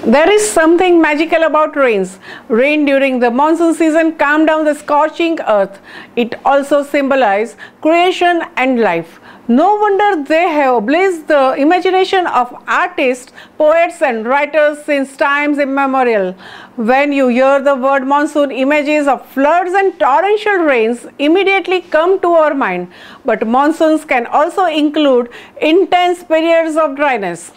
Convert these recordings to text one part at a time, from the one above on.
There is something magical about rains. Rain during the monsoon season calm down the scorching earth. It also symbolizes creation and life. No wonder they have blazed the imagination of artists, poets and writers since times immemorial. When you hear the word monsoon, images of floods and torrential rains immediately come to our mind. But monsoons can also include intense periods of dryness.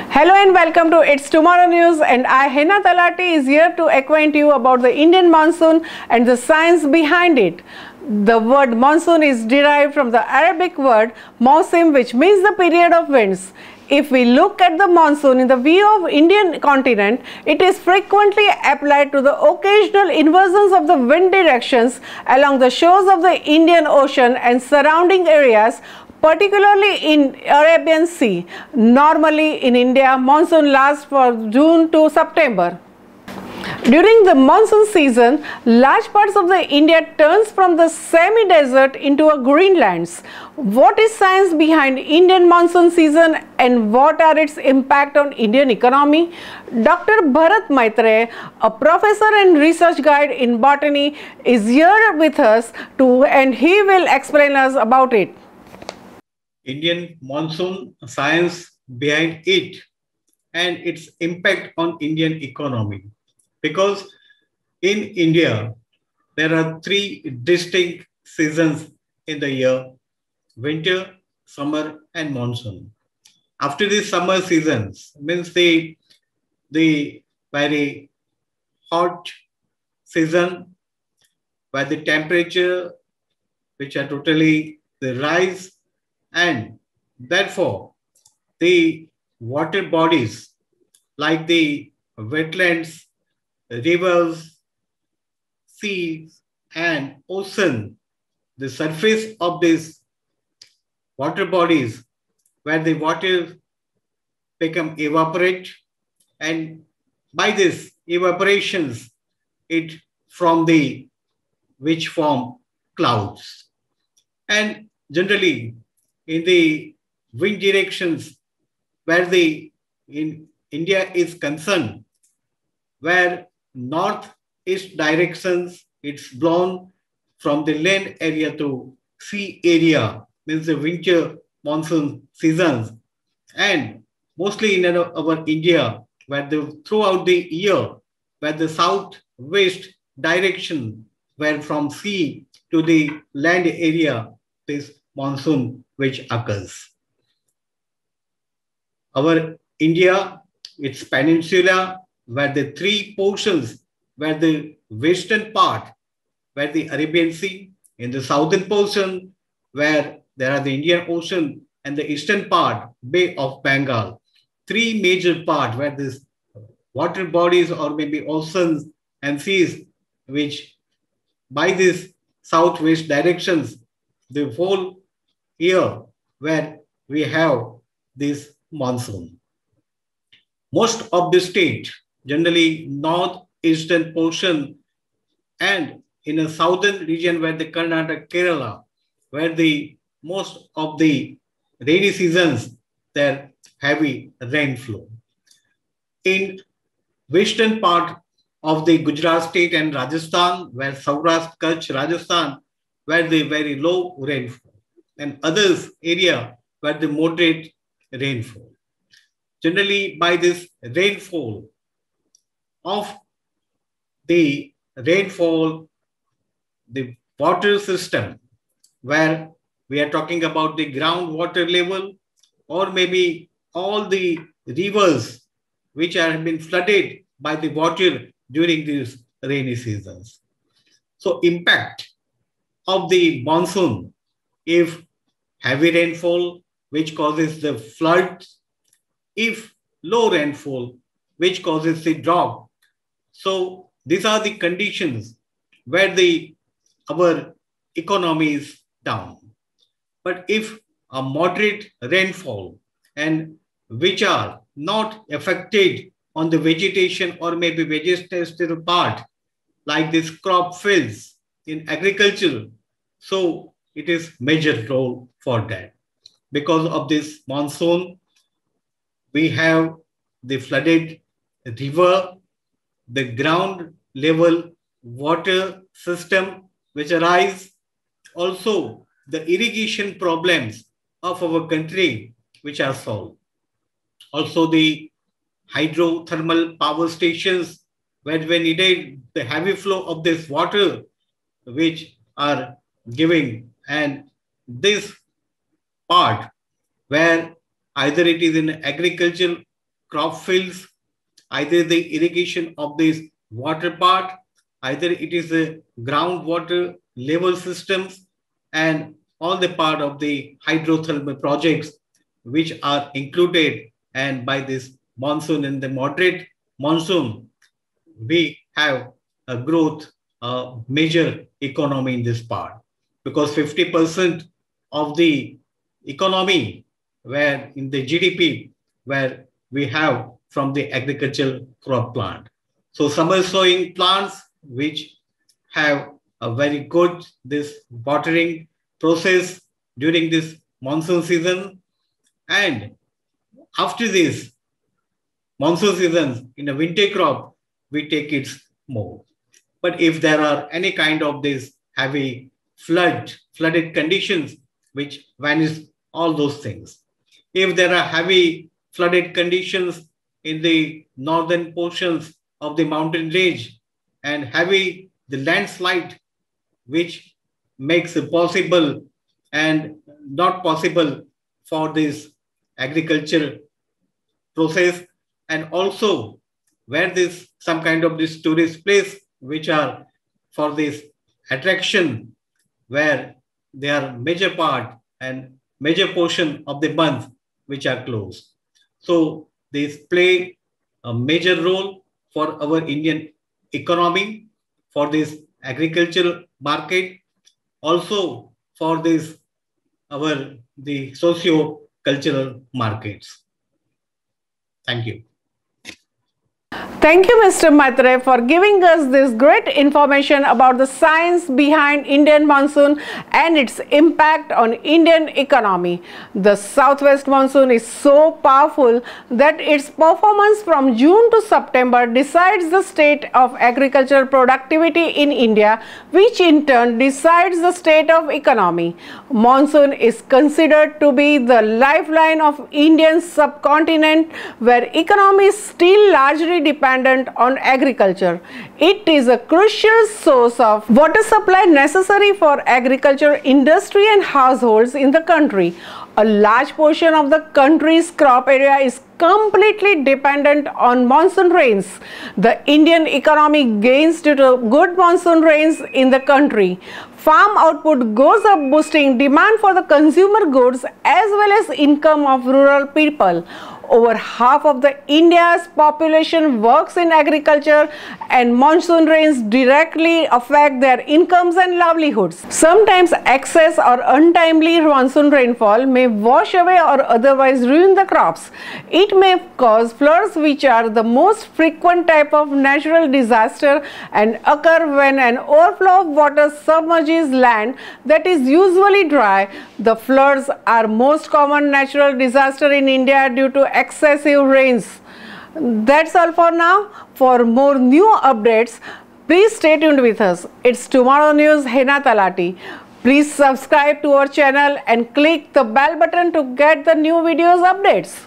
Hello and welcome to It's Tomorrow News, and I, Hina Talati, is here to acquaint you about the Indian monsoon and the science behind it. The word monsoon is derived from the Arabic word mausim, which means the period of winds. If we look at the monsoon in the view of Indian continent, it is frequently applied to the occasional inversions of the wind directions along the shores of the Indian Ocean and surrounding areas, particularly in Arabian Sea. Normally in India, monsoon lasts from June to September. During the monsoon season, large parts of the India turns from the semi-desert into a green lands. What is science behind Indian monsoon season and what are its impact on Indian economy? Dr. Bharat Maitre, a professor and research guide in botany, is here with us and he will explain us about it. Indian monsoon, science behind it and its impact on Indian economy. Because in India, there are three distinct seasons in the year: winter, summer and monsoon. After the summer seasons, means the very hot season where the temperature which are totally the rise, and therefore the water bodies like the wetlands, rivers, seas and ocean, the surface of these water bodies where the water become evaporate, and by this evaporations it from the which form clouds. And generally in the wind directions where in India is concerned, where northeast directions it's blown from the land area to sea area, means the winter monsoon seasons, and mostly in our India where throughout the year where the southwest direction where from sea to the land area this monsoon which occurs. Our India, its peninsula, where the three portions, where the western part, where the Arabian Sea, in the southern portion, where there are the Indian Ocean, and the eastern part, Bay of Bengal. Three major parts where these water bodies or maybe oceans and seas, which by these southwest directions, the whole year where we have this monsoon. Most of the state, generally northeastern portion and in a southern region where the Karnataka, Kerala, where the most of the rainy seasons, there heavy rainflow. In western part of the Gujarat state and Rajasthan, where Saurashtra, Kutch, Rajasthan, where the very low rainfall, and others area where the moderate rainfall. Generally, by this rainfall of the rainfall, the water system, where we are talking about the groundwater level, or maybe all the rivers which have been flooded by the water during these rainy seasons. So impact of the monsoon, if heavy rainfall, which causes the floods, if low rainfall, which causes the drought. So these are the conditions where our economy is down. But if a moderate rainfall and which are not affected on the vegetation or maybe vegetative part, like this crop fields in agriculture, so it is major role for that. Because of this monsoon, we have the flooded river, the ground level water system which arise, also the irrigation problems of our country which are solved. Also the hydrothermal power stations when we needed the heavy flow of this water which are giving, and this part where either it is in agricultural crop fields, either the irrigation of this water part, either it is the groundwater level systems, and all the part of the hydrothermal projects which are included. And by this monsoon and the moderate monsoon, we have a growth, a major economy in this part, because 50% of the economy where in the GDP where we have from the agricultural crop plant. So summer sowing plants which have a very good this watering process during this monsoon season, and after this monsoon season in a winter crop we take it more. But if there are any kind of this heavy flooded conditions which vanish all those things. If there are heavy flooded conditions in the northern portions of the mountain range and heavy the landslide which makes it possible and not possible for this agriculture process, and also where this some kind of this tourist place which are for this attraction where they are major part and major portion of the month which are closed. So these play a major role for our Indian economy, for this agricultural market, also for this the socio-cultural markets. Thank you. Thank you, Mr. Maitre, for giving us this great information about the science behind Indian monsoon and its impact on Indian economy. The southwest monsoon is so powerful that its performance from June to September decides the state of agricultural productivity in India, which in turn decides the state of economy. Monsoon is considered to be the lifeline of Indian subcontinent, where economy is still largely dependent on agriculture. It is a crucial source of water supply necessary for agriculture industry and households in the country. A large portion of the country's crop area is completely dependent on monsoon rains. The Indian economy gains due to good monsoon rains in the country. Farm output goes up, boosting demand for the consumer goods as well as income of rural people. Over half of the India's population works in agriculture, and monsoon rains directly affect their incomes and livelihoods. Sometimes excess or untimely monsoon rainfall may wash away or otherwise ruin the crops. It may cause floods, which are the most frequent type of natural disaster and occur when an overflow of water submerges land that is usually dry. The floods are most common natural disaster in India due to excessive rains. That's all for now. For more new updates, please stay tuned with us. It's Tomorrow News, Hena Talati. Please subscribe to our channel and click the bell button to get the new videos updates.